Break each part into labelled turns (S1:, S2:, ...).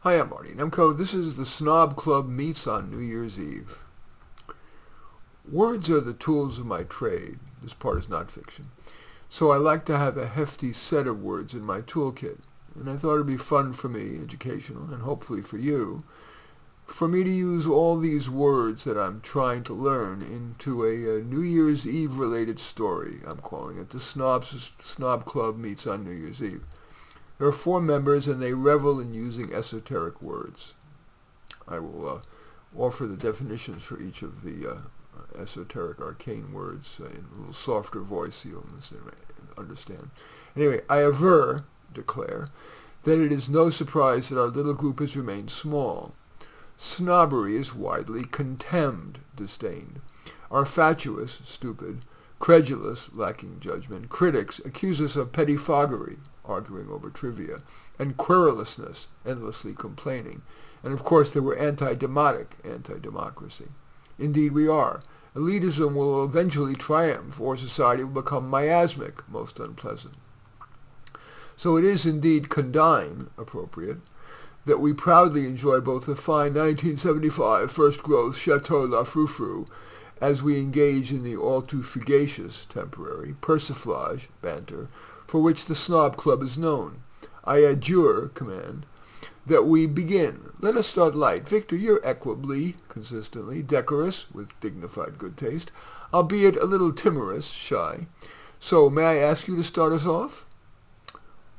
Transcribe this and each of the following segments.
S1: Hi, I'm Marty Nemco. This is the Snob Club Meets on New Year's Eve. Words are the tools of my trade. This part is not fiction. So I like to have a hefty set of words in my toolkit. And I thought it'd be fun for me, educational, and hopefully for you, for me to use all these words that I'm trying to learn into a New Year's Eve related story. I'm calling it the Snob Club Meets on New Year's Eve. There are 4 members, and they revel in using esoteric words. I will offer the definitions for each of the esoteric arcane words in a little softer voice so you'll understand. Anyway, I declare, that it is no surprise that our little group has remained small. Snobbery is widely contemned, disdained. Our fatuous, stupid, credulous, lacking judgment, critics accuse us of pettifoggery, arguing over trivia, and querulousness, endlessly complaining. And of course they were anti-democracy. Indeed we are. Elitism will eventually triumph, or society will become miasmic, most unpleasant. So it is indeed condign, appropriate, that we proudly enjoy both the fine 1975 first growth Chateau La Frou-Frou as we engage in the all too fugacious, temporary, persiflage, banter, for which the Snob Club is known. I command, that we begin. Let us start light. Victor, you're equably, consistently, decorous, with dignified good taste, albeit a little timorous, shy. So may I ask you to start us off?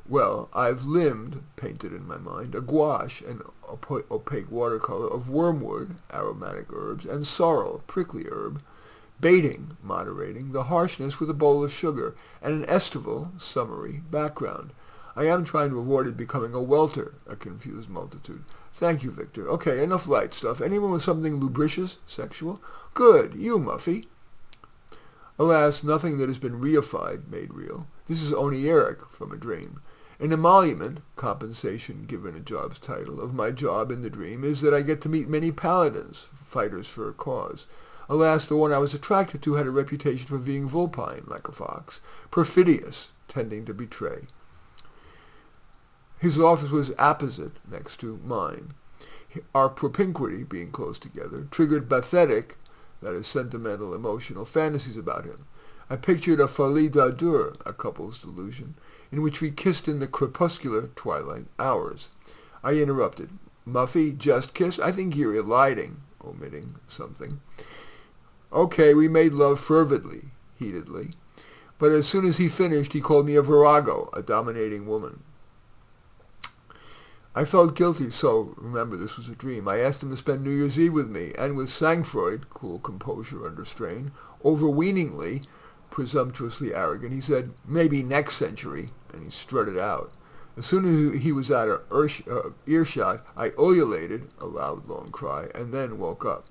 S1: Well, I've painted in my mind, a gouache, an opaque watercolor of wormwood, aromatic herbs, and sorrel, prickly herb, baiting, moderating, the harshness with a bowl of sugar, and an estival, summary, background. I am trying to avoid it becoming a welter, a confused multitude. Thank you, Victor. Okay, enough light stuff. Anyone with something lubricious, sexual? Good, you, Muffy. Alas, nothing that has been reified, made real. This is oniric from a dream. An emolument, compensation given a job's title, of my job in the dream is that I get to meet many paladins, fighters for a cause. Alas, the one I was attracted to had a reputation for being vulpine, like a fox, perfidious, tending to betray. His office was apposite, next to mine. Our propinquity, being close together, triggered pathetic, that is, sentimental, emotional fantasies about him. I pictured a folie d'ardeur, a couple's delusion, in which we kissed in the crepuscular twilight hours. I interrupted. Muffy, just kiss? I think you're eliding, omitting something. Okay, we made love fervidly, heatedly. But as soon as he finished, he called me a virago, a dominating woman. I felt guilty, so, remember, this was a dream. I asked him to spend New Year's Eve with me, and with sang-froid, cool composure under strain, overweeningly, presumptuously arrogant, he said, maybe next century, and he strutted out. As soon as he was out of earshot, I ululated, a loud, long cry, and then woke up.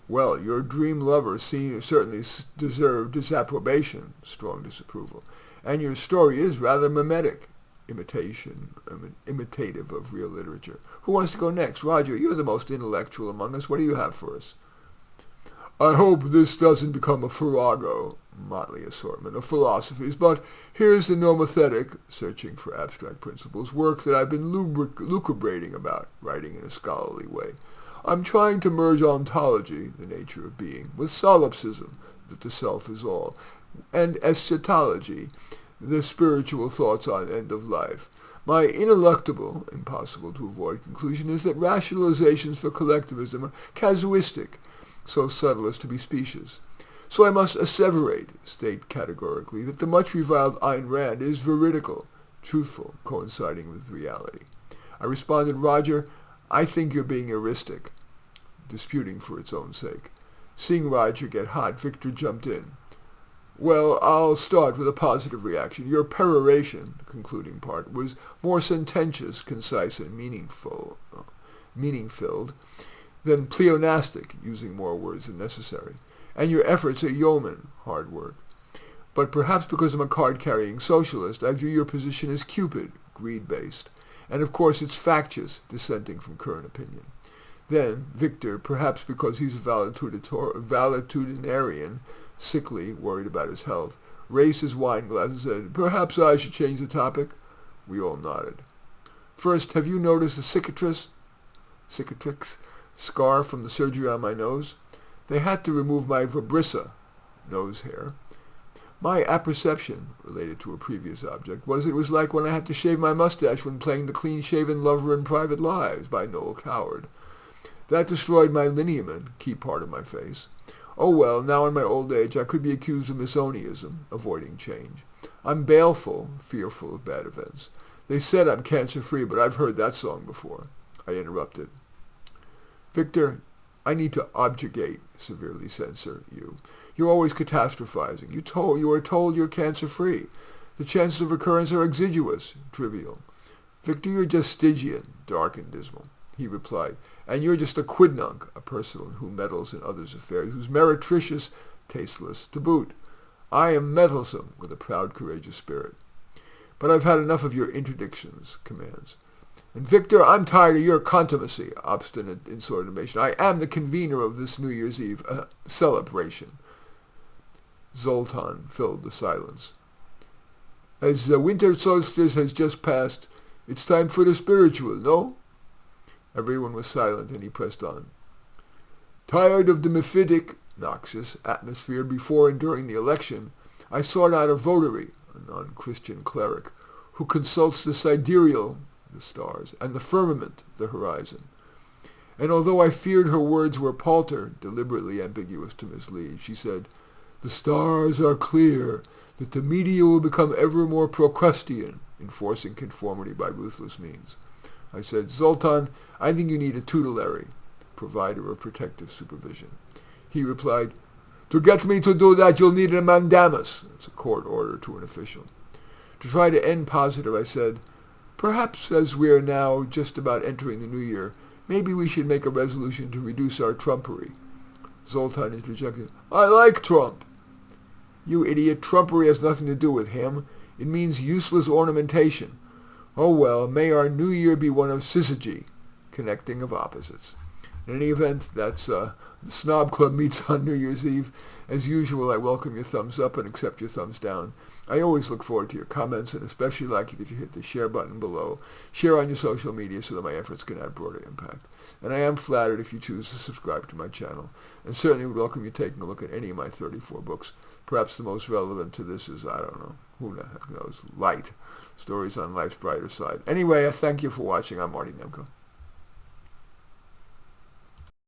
S1: Well, your dream lover certainly deserved disapprobation, strong disapproval, and your story is rather mimetic, imitative of real literature. Who wants to go next? Roger, you're the most intellectual among us. What do you have for us? I hope this doesn't become a farrago, motley assortment of philosophies, but here's the normothetic, searching for abstract principles, work that I've been lucubrating about, writing in a scholarly way. I'm trying to merge ontology, the nature of being, with solipsism, that the self is all, and eschatology, the spiritual thoughts on end of life. My ineluctable, impossible to avoid conclusion is that rationalizations for collectivism are casuistic, so subtle as to be specious. So I must asseverate, state categorically, that the much reviled Ayn Rand is veridical, truthful, coinciding with reality. I responded, Roger, I think you're being heuristic, disputing for its own sake. Seeing Roger get hot, Victor jumped in. Well, I'll start with a positive reaction. Your peroration, the concluding part, was more sententious, concise, and meaning-filled than pleonastic, using more words than necessary. And your efforts are yeoman, hard work. But perhaps because I'm a card-carrying socialist, I view your position as Cupid, greed-based. And of course it's factious, dissenting from current opinion. Then, Victor, perhaps because he's a valetudinarian, sickly, worried about his health, raised his wine glass and said, Perhaps I should change the topic? We all nodded. First, have you noticed the cicatrix scar from the surgery on my nose? They had to remove my vibrissa, nose hair. My apperception, related to a previous object, was it was like when I had to shave my mustache when playing the clean-shaven lover in Private Lives by Noel Coward. That destroyed my lineament, key part of my face. Oh well, now in my old age I could be accused of Misonianism, avoiding change. I'm baleful, fearful of bad events. They said I'm cancer-free, but I've heard that song before. I interrupted. Victor, I need to objurgate, severely censor you. You're always catastrophizing. You are told you're cancer-free. The chances of recurrence are exiguous, trivial. Victor, you're just Stygian, dark and dismal, he replied. And you're just a quidnunc, a person who meddles in others' affairs, who's meretricious, tasteless, to boot. I am mettlesome, with a proud, courageous spirit. But I've had enough of your interdictions, commands. And Victor, I'm tired of your contumacy, obstinate insubordination. I am the convener of this New Year's Eve celebration. Zoltan filled the silence. As the winter solstice has just passed, it's time for the spiritual, no? Everyone was silent, and he pressed on. Tired of the mephitic, noxious atmosphere before and during the election, I sought out a votary, a non-Christian cleric, who consults the sidereal, the stars, and the firmament, the horizon. And although I feared her words were palter, deliberately ambiguous to mislead, she said, The stars are clear that the media will become ever more Procrustean, enforcing conformity by ruthless means. I said, Zoltan, I think you need a tutelary, provider of protective supervision. He replied, To get me to do that, you'll need a mandamus. It's a court order to an official. To try to end positive, I said, Perhaps as we are now just about entering the new year, maybe we should make a resolution to reduce our trumpery. Zoltan interjected, I like Trump. You idiot, trumpery has nothing to do with him. It means useless ornamentation. Oh well, may our new year be one of syzygy, connecting of opposites. In any event, that's the Snob Club Meets on New Year's Eve. As usual, I welcome your thumbs up and accept your thumbs down. I always look forward to your comments, and especially like it if you hit the share button below. Share on your social media so that my efforts can have broader impact. And I am flattered if you choose to subscribe to my channel, and certainly would welcome you taking a look at any of my 34 books. Perhaps the most relevant to this is, I don't know, who the heck knows, Light, Stories on Life's Brighter Side. Anyway, I thank you for watching. I'm Marty Nemko.